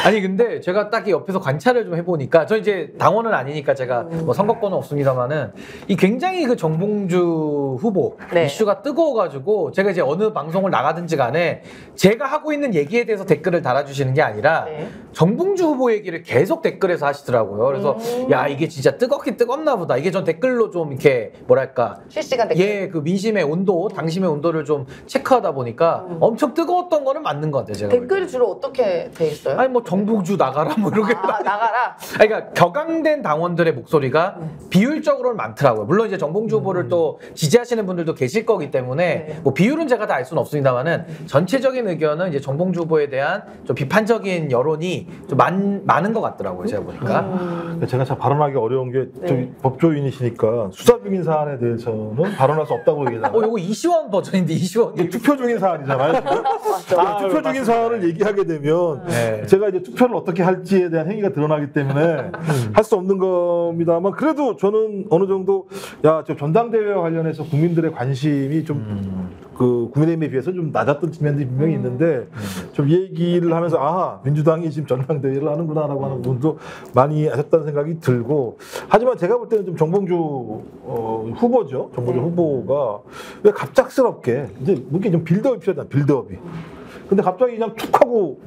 아니 근데 제가 딱히 옆에서 관찰을 좀 해보니까 저 이제 당원은 아니니까 제가 뭐 선거권은 없습니다만은 이 굉장히 그 정봉주 후보 네. 이슈가 뜨거워가지고 제가 이제 어느 방송을 나가든지 간에 제가 하고 있는 얘기에 대해서 댓글을 달아주시는 게 아니라 네. 정봉주 후보 얘기를 계속 댓글에서 하시더라고요. 그래서 야 이게 진짜 뜨겁긴 뜨겁나 보다. 이게 전 댓글로 좀 이렇게 뭐랄까 실시간 댓글. 예, 그 민심의 온도, 당심의 온도를 좀 체크하다 보니까 엄청 뜨거웠던 거는 맞는 것 같아요. 제가 댓글이 주로 어떻게 돼 있어요? 아니 뭐 정봉주 나가라 뭐 이렇게 나가라. 아니, 그러니까 격앙된 당원들의 목소리가 비율적으로는 많더라고요. 물론 이제 정봉주 후보를 또 지지하시는 분들도 계실 거기 때문에 뭐 비율은 제가 다 알 수는 없습니다만은 전체적인 의견은 이제 정봉주 후보에 대한 좀 비판적인 여론이 좀 많은 것 같더라고요. 제가 보니까. 제가 참 발언하기 어려운 게 저기 법조인이시니까 수사 중인 사안에 대해서는 발언할 수 없다고 얘기하잖아요. 요거 이시원 버전인데 이시원. 이게 투표 중인 사안이잖아요. 투표 중인 사안을 얘기하게 되면 네. 제가 이제 투표를 어떻게 할지에 대한 행위가 드러나기 때문에 할 수 없는 겁니다만 그래도 저는 어느 정도 저 전당대회와 관련해서 국민들의 관심이 좀 그 국민의힘에 비해서 좀 낮았던 측면들이 분명히 있는데 좀 얘기를 하면서 아하 민주당이 지금 전당대회를 하는구나라고 하는 부분도 많이 하셨다는 생각이 들고 하지만 제가 볼 때는 좀 정봉주 후보죠. 정봉주 후보가 왜 갑작스럽게 이제 이게 좀 빌드업이 필요하잖아. 빌드업이. 근데 갑자기 그냥 툭 하고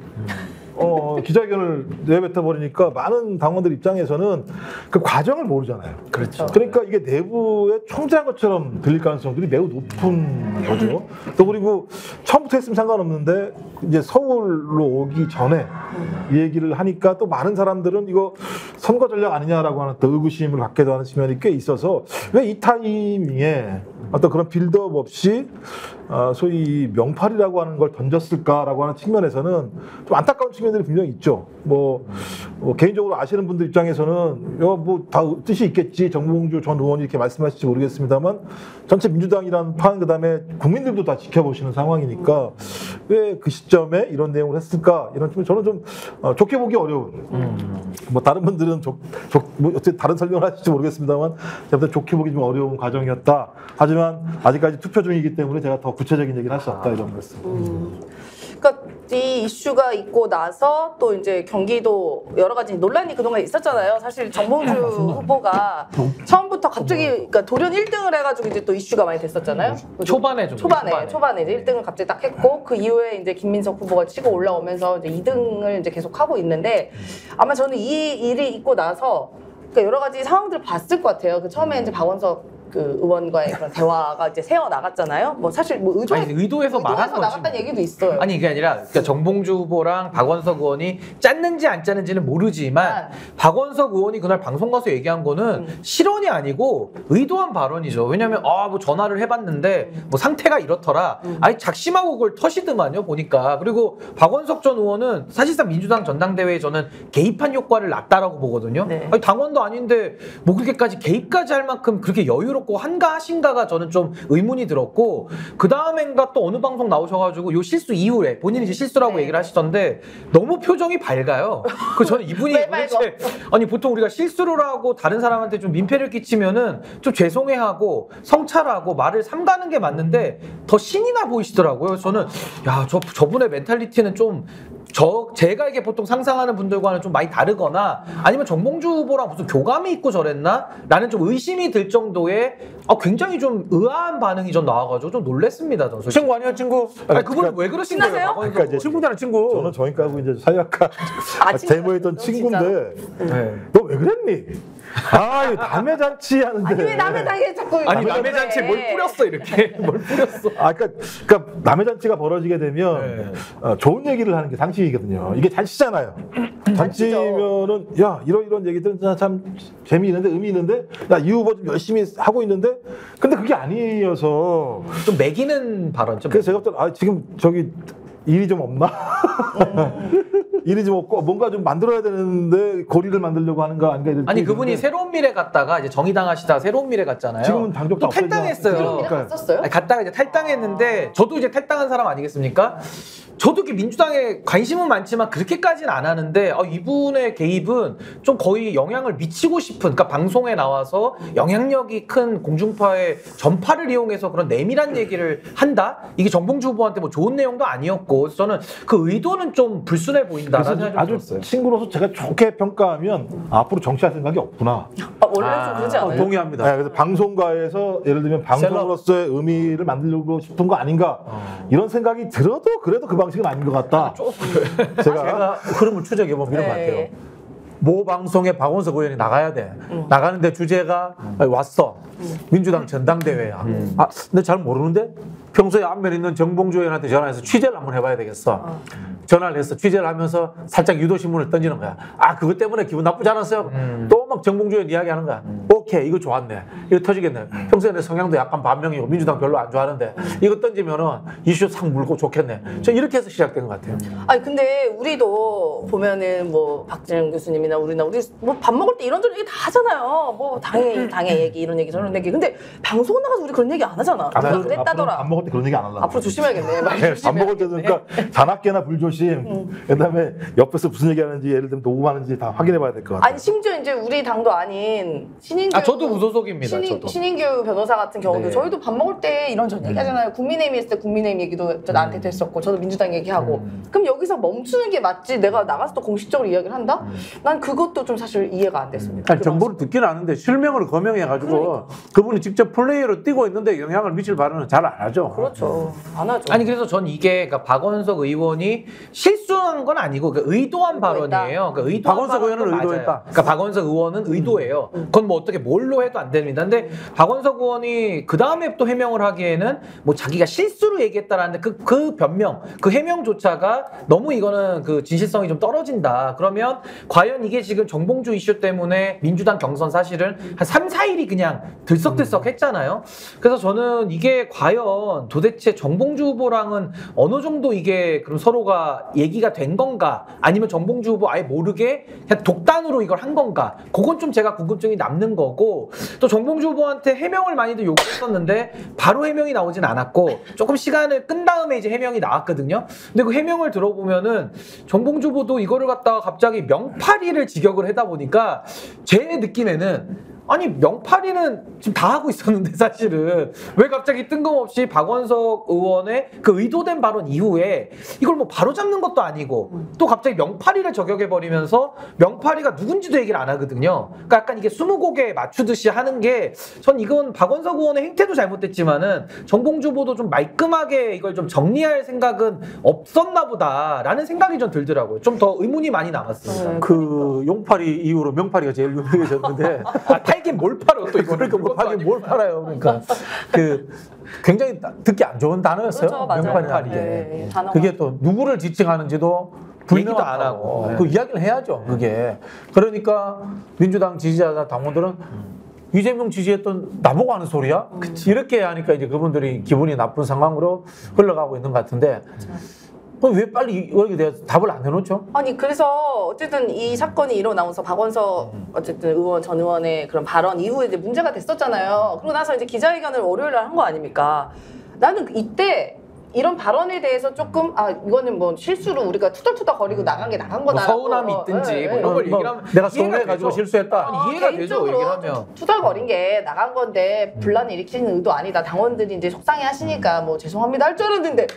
기자회견을 내뱉어 버리니까 많은 당원들 입장에서는 그 과정을 모르잖아요. 그렇죠. 그러니까 이게 내부에 총재한 것처럼 들릴 가능성들이 매우 높은 거죠. 또 그리고 처음부터 했으면 상관없는데 이제 서울로 오기 전에 이 얘기를 하니까 또 많은 사람들은 이거 선거 전략 아니냐라고 하는 또 의구심을 갖게도 하는 측면이 꽤 있어서 왜 이 타이밍에 어떤 그런 빌드업 없이 소위 명팔이라고 하는 걸 던졌을까라고 하는 측면에서는 좀 안타까운 측면들이 분명히 있죠. 뭐 개인적으로 아시는 분들 입장에서는 뭐 다 뜻이 있겠지. 정봉주 전 의원이 이렇게 말씀하실지 모르겠습니다만 전체 민주당이라는 판 그다음에 국민들도 다 지켜보시는 상황이니까 왜 그 시점에 이런 내용을 했을까 이런 측면 저는 좀 좋게 보기 어려운. 뭐 다른 분들은 뭐 어쨌든 다른 설명을 하실지 모르겠습니다만 제가 좋게 보기 좀 어려운 과정이었다. 하지만 아직까지 투표 중이기 때문에 제가 더 구체적인 얘기를 할 수 없다 이런 말씀. 그러니까 이 이슈가 있고 나서 또 이제 경기도 여러 가지 논란이 그동안 있었잖아요. 사실 정봉주 후보가 처음부터 갑자기 그러니까 돌연 1등을 해가지고 이제 또 이슈가 많이 됐었잖아요. 초반에 이제 1등을 갑자기 딱 했고 그 이후에 이제 김민석 후보가 치고 올라오면서 이제 2등을 이제 계속 하고 있는데 아마 저는 이 일이 있고 나서 그러니까 여러 가지 상황들을 봤을 것 같아요. 그 처음에 이제 박원석 그 의원과의 그런 대화가 이제 새어 나갔잖아요. 뭐 사실 뭐 의도해서 말한 거지. 나갔다는 얘기도 있어요. 아니 이게 아니라 그러니까 정봉주 후보랑 박원석 의원이 짰는지 안 짰는지는 모르지만 박원석 의원이 그날 방송 가서 얘기한 거는 실언이 아니고 의도한 발언이죠. 왜냐하면 뭐 전화를 해봤는데 뭐 상태가 이렇더라. 아니 작심하고 그걸 터시더만요 보니까. 그리고 박원석 전 의원은 사실상 민주당 전당대회에 저는 개입한 효과를 났다라고 보거든요. 네. 아니 당원도 아닌데 뭐 그렇게까지 개입까지 할 만큼 그렇게 여유롭고 한가하신가가 저는 좀 의문이 들었고 그 다음엔가 또 어느 방송 나오셔가지고 요 실수 이후에 본인이 이제 실수라고 얘기를 하시던데 너무 표정이 밝아요. 그 저는 이분이 도대체 아니 보통 우리가 실수를 하고 다른 사람한테 좀 민폐를 끼치면은 좀 죄송해하고 성찰하고 말을 삼가는 게 맞는데 더 신이 나 보이시더라고요. 저는 저분의 멘탈리티는 좀 제가 이게 보통 상상하는 분들과는 좀 많이 다르거나 아니면 정봉주 후보랑 무슨 교감이 있고 저랬나? 라는 좀 의심이 들 정도의 굉장히 좀 의아한 반응이 좀 나와가지고 좀 놀랬습니다. 저는 친구 아니야 친구? 아니 그분은 왜 그러신 거예요? 그러니까 이제 친구잖아 친구. 저는 저희하고 이제 사회학과 데모했던 친구인데 너 왜 그랬니? 이거 남의 잔치 하는데. 아니 왜 남의 잔치에 자꾸 남의 잔치에 뭘 뿌렸어 이렇게 뭘 뿌렸어? 그러니까 남의 잔치가 벌어지게 되면 좋은 얘기를 하는 게 상식이거든요. 이게 잔치잖아요. 잔치면은 이런 얘기들은 참 재미있는데 의미 있는데 이 후보 좀 열심히 하고 있는데 근데 그게 아니어서 좀 매기는 발언. 그래서 제가 볼 때 지금 저기 일이 좀 없나? 일이 좀 없고 뭔가 좀 만들어야 되는데 고리를 만들려고 하는 거 아닌가 이런. 아니 그분이 새로운 미래 갔다가 이제 정의당 하시다가 새로운 미래 갔잖아요. 지금은 당적 또 탈당했어요. 갔었어요? 갔다가 이제 탈당했는데 저도 이제 탈당한 사람 아니겠습니까? 저도 이렇게 민주당에 관심은 많지만 그렇게까지는 안 하는데 이분의 개입은 좀 거의 영향을 미치고 싶은, 그러니까 방송에 나와서 영향력이 큰 공중파의 전파를 이용해서 그런 내밀한 얘기를 한다? 이게 정봉주 후보한테 뭐 좋은 내용도 아니었고, 그래서 저는 그 의도는 좀 불순해 보인다라는 생각이 아주 들었어요. 친구로서 제가 좋게 평가하면 앞으로 정치할 생각이 없구나. 원래 좀 그러지 않아요? 동의합니다. 네, 그래서 방송가에서 예를 들면 방송으로서의 의미를 만들고 싶은 거 아닌가 이런 생각이 들어도 그래도 그 방식은 아닌 것 같다. 제가 흐름을 추적해보면 이런 것 같아요. 모 방송에 박원석 의원이 나가야 돼. 나가는데 주제가 왔어. 민주당 전당대회야. 근데 잘 모르는데 평소에 안면에 있는 정봉주 의원한테 전화해서 취재를 한번 해봐야 되겠어. 전화를 해서 취재를 하면서 살짝 유도신문을 던지는 거야. 그것 때문에 기분 나쁘지 않았어요? 또 막 정봉주 의원 이야기하는 거야. 오케이, 이거 좋았네. 이거 터지겠네. 평소에 내 성향도 약간 반명이고 민주당 별로 안 좋아하는데 이거 던지면은 이슈 싹 물고 좋겠네. 저 이렇게 해서 시작된 것 같아요. 아니 근데 우리도 보면은 뭐 박진영 교수님이나 우리 뭐 밥 먹을 때 이런저런 얘기 다 하잖아요. 뭐 당의 얘기 이런 얘기 저런 얘기. 근데 방송 나가서 우리 그런 얘기 안 하잖아. 누가 그랬다더라. 밥 먹을 때 그런 얘기 안 하려고. 앞으로 조심해야겠네. 말 밥 조심해야겠네. 먹을 때도 그러니까 잔악계나 불조심, 그다음에 옆에서 무슨 얘기하는지 예를 들면 녹음하는지 다 확인해봐야 될 것 같아요. 아니 심지어 이제 우리 당도 아닌 신인규 저도 무소속입니다. 저도. 신인규 변호사 같은 경우도 네. 저희도 밥 먹을 때 이런저런 얘기하잖아요. 국민의힘 했을 때 국민의힘 얘기도 나한테도 했었고 저도 민주당 얘기하고 그럼 여기서 멈추는 게 맞지 내가 나가서 또 공식적으로 이야기를 한다? 난 그것도 좀 사실 이해가 안 됐습니다. 아니, 정보를 듣기는 아는데 실명을 거명해가지고 그분이 직접 플레이어로 뛰고 있는데 영향을 미칠 발언은 잘 안 하죠. 그렇죠. 안 하죠. 아니 그래서 전 이게 그러니까 박원석 의원이 실수한 건 아니고 의도한 발언이에요. 그러니까 의도한 박원석 발언은 의원은 맞아요. 의도했다. 그러니까 박원석 의원은 의도예요. 그건 뭐 어떻게 뭘로 해도 안 됩니다. 근데 박원석 의원이 그 다음에 또 해명을 하기에는 뭐 자기가 실수로 얘기했다라는 그 변명, 그 해명조차가 너무 이거는 그 진실성이 좀 떨어진다. 그러면 과연 이게 지금 정봉주 이슈 때문에 민주당 경선 사실은 한 3, 4일이 그냥 들썩들썩 했잖아요. 그래서 저는 이게 과연 도대체 정봉주 후보랑은 어느 정도 이게 그럼 서로가 얘기가 된 건가? 아니면 정봉주 후보 아예 모르게 그냥 독단으로 이걸 한 건가? 그건 좀 제가 궁금증이 남는 거고 또 정봉주 후보한테 해명을 많이들 요구했었는데 바로 해명이 나오진 않았고 조금 시간을 끈 다음에 이제 해명이 나왔거든요. 근데 그 해명을 들어보면은 정봉주 후보도 이거를 갖다가 갑자기 명파리를 직역을 하다 보니까 제 느낌에는 아니 명파리는 지금 다 하고 있었는데 사실은 왜 갑자기 뜬금없이 박원석 의원의 그 의도된 발언 이후에 이걸 뭐 바로 잡는 것도 아니고 또 갑자기 명파리를 저격해버리면서 명파리가 누군지도 얘기를 안 하거든요. 그러니까 약간 이게 20곡에 맞추듯이 하는 게 전 이건 박원석 의원의 행태도 잘못됐지만은 정봉주 후보도 좀 말끔하게 이걸 좀 정리할 생각은 없었나 보다라는 생각이 좀 들더라고요. 좀 더 의문이 많이 남았습니다. 그 용팔이 이후로 명팔이가 제일 유명해졌는데 팔긴 뭘 팔아 또 이거 그러니까 뭐 팔긴 뭘 팔아요. 그러니까 그 굉장히 듣기 안 좋은 단어였어요. 그렇죠, 맞아요. 명팔이라는 게. 네, 단어가. 그게 또 누구를 지칭하는지도 얘기도 안 하고. 그 이야기를 해야죠. 그게. 그러니까 민주당 지지자나 당원들은 이재명 지지했던 나보고 하는 소리야? 이렇게 하니까 이제 그분들이 기분이 나쁜 상황으로 흘러가고 있는 것 같은데 그럼 왜 빨리 여기에 대해서 답을 안 해놓죠? 아니 그래서 어쨌든 이 사건이 일어나면서 박원석 어쨌든 의원 전 의원의 그런 발언 이후에 이제 문제가 됐었잖아요. 그러고 나서 이제 기자회견을 월요일날 한 거 아닙니까? 나는 이때 이런 발언에 대해서 조금 이거는 뭐 실수로 우리가 투덜투덜거리고 나간 게 나간 거다. 뭐 서운함이 있든지 뭐 이런 걸 얘기를 하면 내가 이해가 서운해가지고 되죠. 실수했다. 이해가 되죠. 개인적으로 얘기를 하면. 투덜거린 게 나간 건데 분란을 일으키는 의도 아니다. 당원들이 이제 속상해 하시니까 뭐 죄송합니다 할 줄 알았는데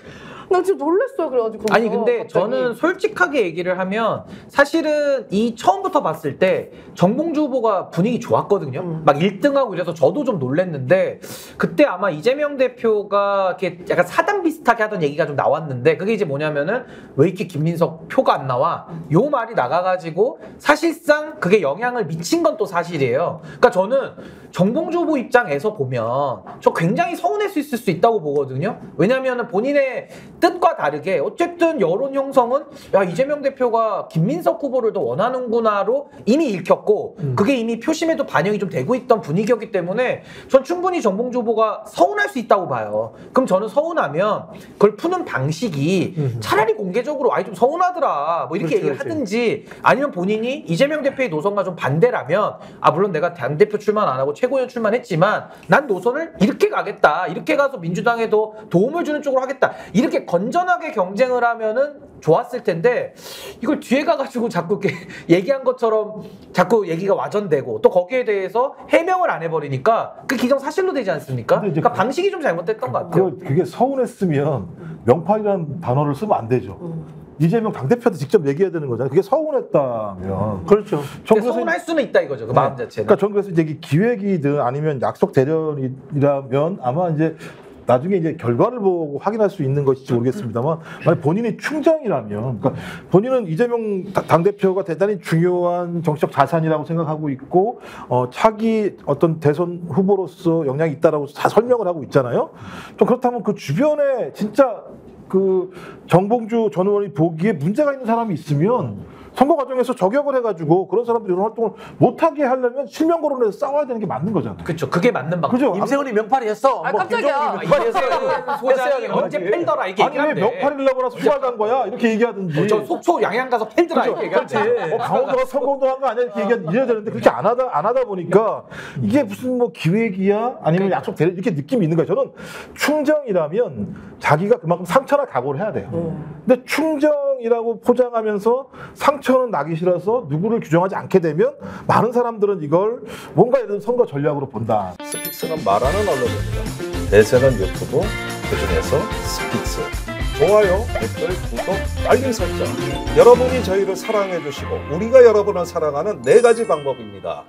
나 진짜 놀랐어요. 그래가지고 아니 근데 갑자기. 저는 솔직하게 얘기를 하면 사실은 이 처음부터 봤을 때 정봉주 후보가 분위기 좋았거든요. 막 1등하고 이래서 저도 좀 놀랬는데 그때 아마 이재명 대표가 이렇게 약간 사담 비슷하게 하던 얘기가 좀 나왔는데 그게 이제 뭐냐면은 왜 이렇게 김민석 표가 안 나와? 요 말이 나가가지고 사실상 그게 영향을 미친 건 또 사실이에요. 그러니까 저는 정봉주 후보 입장에서 보면 저 굉장히 서운할 수 있을 수 있다고 보거든요. 왜냐면은 본인의 뜻과 다르게 어쨌든 여론 형성은 야 이재명 대표가 김민석 후보를 더 원하는구나로 이미 읽혔고 그게 이미 표심에도 반영이 좀 되고 있던 분위기였기 때문에 전 충분히 정봉주 후보가 서운할 수 있다고 봐요. 그럼 저는 서운하면 그걸 푸는 방식이 차라리 공개적으로 아니 좀 서운하더라 뭐 이렇게 얘기를 하든지 아니면 본인이 이재명 대표의 노선과 좀 반대라면 물론 내가 당대표 출마 안 하고 최고위원 출마했지만 난 노선을 이렇게 가겠다 이렇게 가서 민주당에도 도움을 주는 쪽으로 하겠다 이렇게 건전하게 경쟁을 하면은 좋았을 텐데 이걸 뒤에 가가지고 자꾸 이렇게 얘기한 것처럼 자꾸 얘기가 와전되고 또 거기에 대해서 해명을 안 해버리니까 그 기정사실로 되지 않습니까? 근데 이제 그러니까 방식이 좀 잘못됐던 것 같아요. 그게 서운했으면 명판이라는 단어를 쓰면 안 되죠. 이재명 당대표한테 직접 얘기해야 되는 거잖아요. 그게 서운했다면. 그렇죠. 근데 서운할 수는 있다 이거죠. 그 마음 자체는. 그러니까 전 그래서 이제 기획이든 아니면 약속 대련이라면 아마 이제 나중에 이제 결과를 보고 확인할 수 있는 것일지 모르겠습니다만 만약 본인이 충정이라면 그러니까 본인은 이재명 당대표가 대단히 중요한 정치적 자산이라고 생각하고 있고 차기 어떤 대선 후보로서 영향이 있다라고 다 설명을 하고 있잖아요. 또 그렇다면 그 주변에 진짜 그 정봉주 전 의원이 보기에 문제가 있는 사람이 있으면 선거 과정에서 저격을 해가지고 그런 사람들이 이런 활동을 못하게 하려면 실명 거론해서 싸워야 되는 게 맞는 거잖아요. 그렇죠. 그게 맞는 방법. 그죠? 임세훈이 명팔이 했어. 아, 깜짝이야. 소장이 언제 팬더라 이렇게 아니 왜 얘기하는데. 명팔이려고 나서 수발 간 거야? 이렇게 얘기하든지. 저 속초 양양 가서 팬더라 이렇게 얘기하는데. 강원도가 선거운동 한 거 아니야? 이렇게 이래야 되는데 그렇게 안 하다 보니까 이게 무슨 뭐 기획이야? 아니면 약속 대련 이렇게 느낌이 있는 거예요. 저는 충정이라면 자기가 그만큼 상처나 각오를 해야 돼요. 근데 충정이라고 포장하면서 상처는 나기 싫어서 누구를 규정하지 않게 되면 많은 사람들은 이걸 뭔가 이런 선거 전략으로 본다. 스픽스는 말하는 언론입니다. 대세는 유튜브, 그중에서 스픽스. 좋아요, 댓글, 구독, 알림 설정. 여러분이 저희를 사랑해 주시고 우리가 여러분을 사랑하는 4가지 방법입니다.